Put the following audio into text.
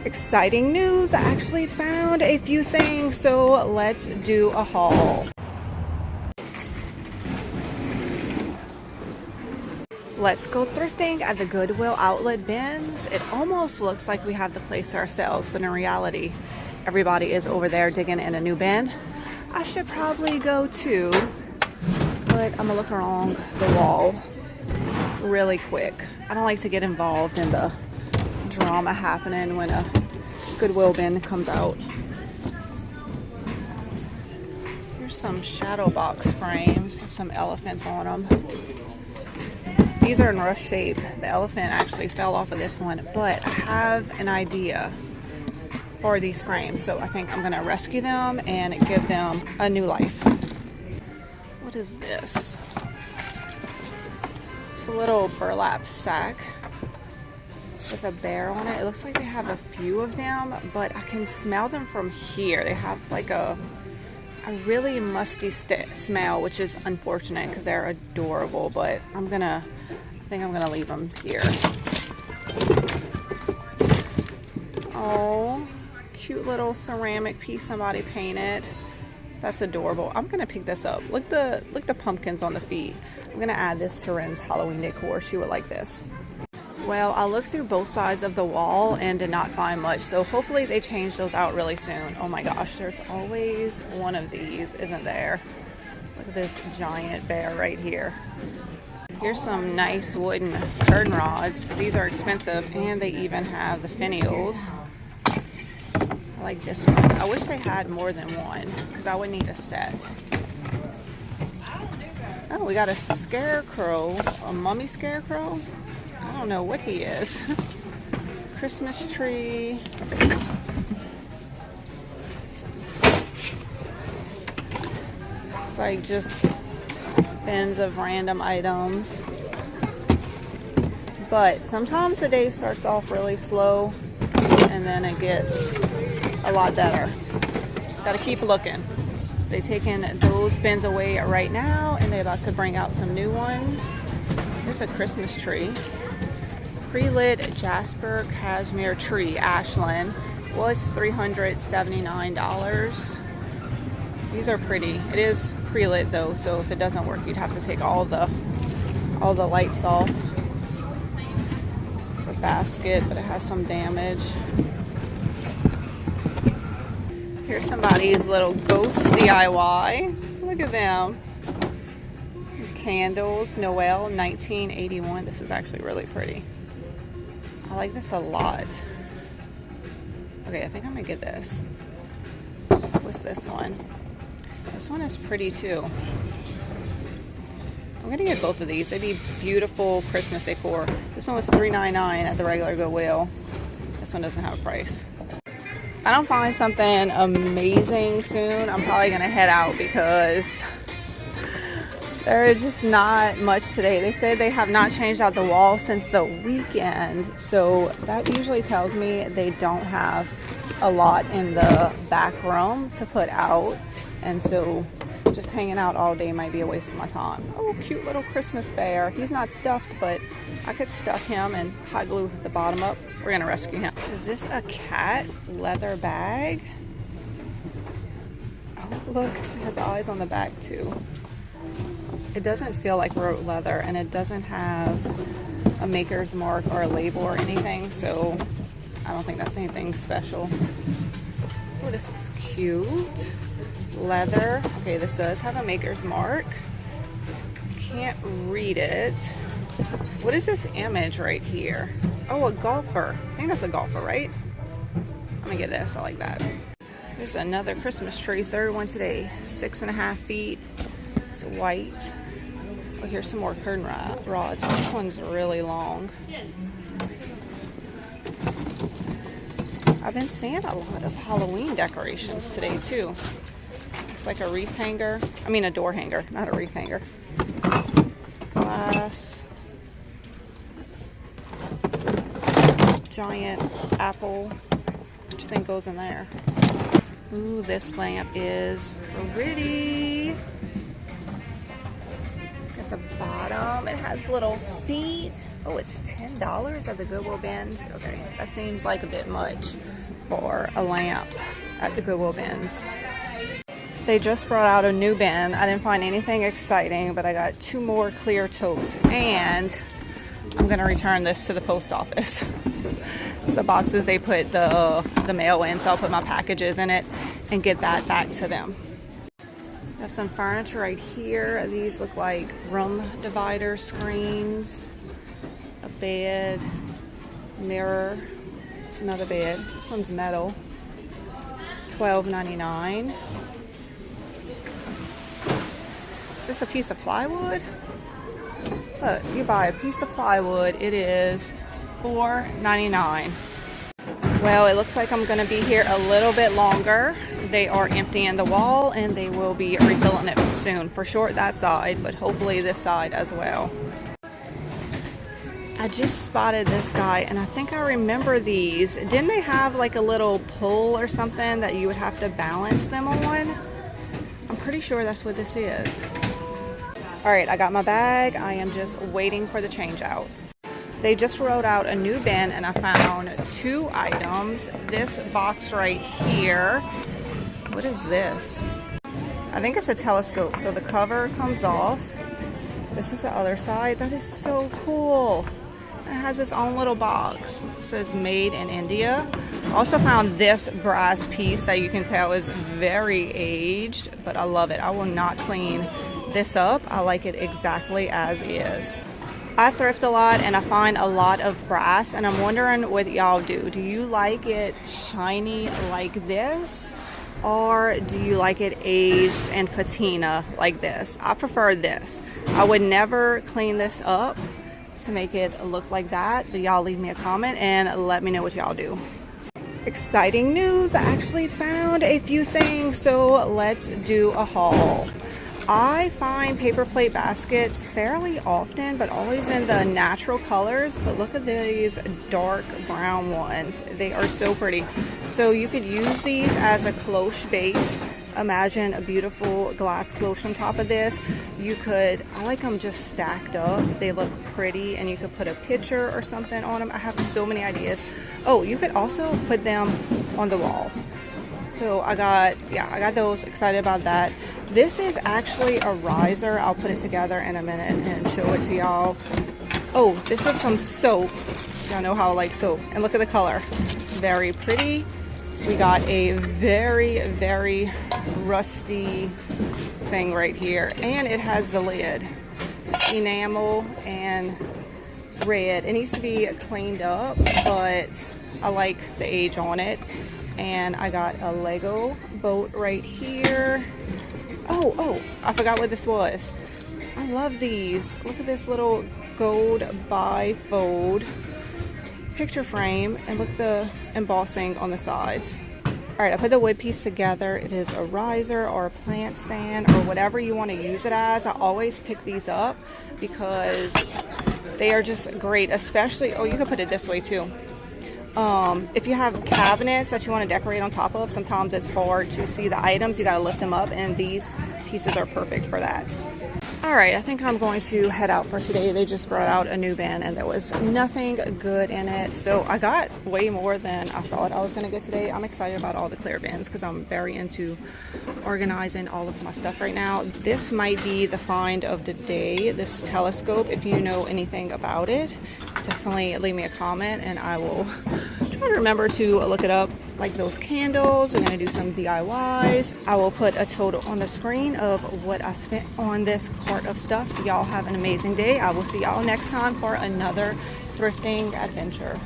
Exciting news, I actually found a few things, so let's do a haul. Let's go thrifting at the Goodwill Outlet Bins. It almost looks like we have the place to ourselves, but in reality, everybody is over there digging in a new bin. I should probably go too, but I'm gonna look along the wall really quick. I don't like to get involved in the drama happening when a Goodwill bin comes out. Here's some shadow box frames, have some elephants on them. These are in rough shape. The elephant actually fell off of this one, but I have an idea for these frames, so I think I'm gonna rescue them and give them a new life. What is this? It's a little burlap sack with a bear on it. It looks like they have a few of them, but I can smell them from here. They have like a really musty smell, which is unfortunate because they're adorable, but I think I'm gonna leave them here. Oh, cute little ceramic piece somebody painted. That's adorable. I'm gonna pick this up. Look the pumpkins on the feet. I'm gonna add this to Ren's Halloween decor. She would like this. Well, I looked through both sides of the wall and did not find much, so hopefully they change those out really soon. Oh my gosh, there's always one of these, isn't there? Look at this giant bear right here. Here's some nice wooden curtain rods. These are expensive, and they even have the finials. I like this one. I wish they had more than one, because I would need a set. Oh, we got a scarecrow, a mummy scarecrow. I don't know what he is. Christmas tree. It's like just bins of random items. But sometimes the day starts off really slow and then it gets a lot better. Just gotta keep looking. They're taking those bins away right now and they're about to bring out some new ones. There's a Christmas tree. Pre-lit Jasper Cashmere Tree, Ashland, was $379. These are pretty. It is pre-lit though, so if it doesn't work, you'd have to take all the lights off. It's a basket, but it has some damage. Here's somebody's little ghost DIY. Look at them. Some candles, Noel, 1981. This is actually really pretty. I like this a lot. Okay, I think I'm gonna get this. What's this one? This one is pretty too. I'm gonna get both of these. They'd be beautiful Christmas decor. This one was $3.99 at the regular Goodwill. This one doesn't have a price. If I don't find something amazing soon, I'm probably gonna head out because there's just not much today. They say they have not changed out the wall since the weekend, so that usually tells me they don't have a lot in the back room to put out, and so just hanging out all day might be a waste of my time. Oh, cute little Christmas bear. He's not stuffed, but I could stuff him and hot glue the bottom up. We're gonna rescue him. Is this a cat leather bag? Oh, look, it has eyes on the back too. It doesn't feel like road leather, and it doesn't have a maker's mark or a label or anything, so I don't think that's anything special. Oh, this is cute. Leather. Okay, this does have a maker's mark. Can't read it. What is this image right here? Oh, a golfer. I think that's a golfer, right? I'm gonna get this. I like that. There's another Christmas tree. Third one today. 6.5 feet. It's white. Oh, here's some more curtain rods. This one's really long. I've been seeing a lot of Halloween decorations today too. It's like a wreath hanger. I mean a door hanger, not a wreath hanger. Glass. Giant apple. What do you think goes in there? Ooh, this lamp is pretty. At the bottom, it has little feet. Oh, it's $10 at the Goodwill Bins. Okay, that seems like a bit much. for a lamp at the Goodwill Bins. They just brought out a new bin. I didn't find anything exciting, but I got 2 more clear totes, and I'm gonna return this to the post office. It's the boxes they put the mail in, so I'll put my packages in it and get that back to them. I have some furniture right here. These look like room divider screens, a bed, mirror. It's another bed. This one's metal. $12.99. Is this a piece of plywood? Look, you buy a piece of plywood, it is $4.99. Well, it looks like I'm going to be here a little bit longer. They are emptying the wall and they will be refilling it soon. For sure that side, but hopefully this side as well. I just spotted this guy and I think I remember these. Didn't they have like a little pole or something that you would have to balance them on? I'm pretty sure that's what this is. All right, I got my bag. I am just waiting for the change out. They just rolled out a new bin and I found 2 items. This box right here. What is this? I think it's a telescope. So the cover comes off. This is the other side. That is so cool. It has its own little box. It says made in India. I also found this brass piece that you can tell is very aged, but I love it. I will not clean this up. I like it exactly as is. I thrift a lot and I find a lot of brass, and I'm wondering what y'all do. Do you like it shiny like this, or do you like it aged and patina like this? I prefer this. I would never clean this up to make it look like that, but y'all leave me a comment and let me know what y'all do. Exciting news, I actually found a few things, so let's do a haul. I find paper plate baskets fairly often, but always in the natural colors. But look at these dark brown ones. They are so pretty. So you could use these as a cloche base. Imagine a beautiful glass cloche on top of this. You could, I like them just stacked up. They look pretty, and you could put a picture or something on them. I have so many ideas. Oh, you could also put them on the wall. So I got those. Excited about that. This is actually a riser. I'll put it together in a minute and show it to y'all. Oh, this is some soap. Y'all know how I like soap. And look at the color. Very pretty. We got a very, very rusty thing right here. And it has the lid. It's enamel and red. It needs to be cleaned up, but I like the age on it. And I got a Lego boat right here. Oh, I forgot what this was. I love these. Look at this little gold bifold picture frame, and look at the embossing on the sides. All right, I put the wood piece together. It is a riser or a plant stand or whatever you want to use it as. I always pick these up because they are just great, especially, oh, you can put it this way too. If you have cabinets that you want to decorate on top of, sometimes it's hard to see the items. You got to lift them up, and these pieces are perfect for that. All right, I think I'm going to head out for today. They just brought out a new bin and there was nothing good in it. So I got way more than I thought I was going to get today. I'm excited about all the clear bins because I'm very into organizing all of my stuff right now. This might be the find of the day, this telescope. If you know anything about it, definitely leave me a comment and I will try to remember to look it up. Like those candles, we're going to do some DIYs. I will put a total on the screen of what I spent on this cart of stuff. Y'all have an amazing day. I will see y'all next time for another thrifting adventure.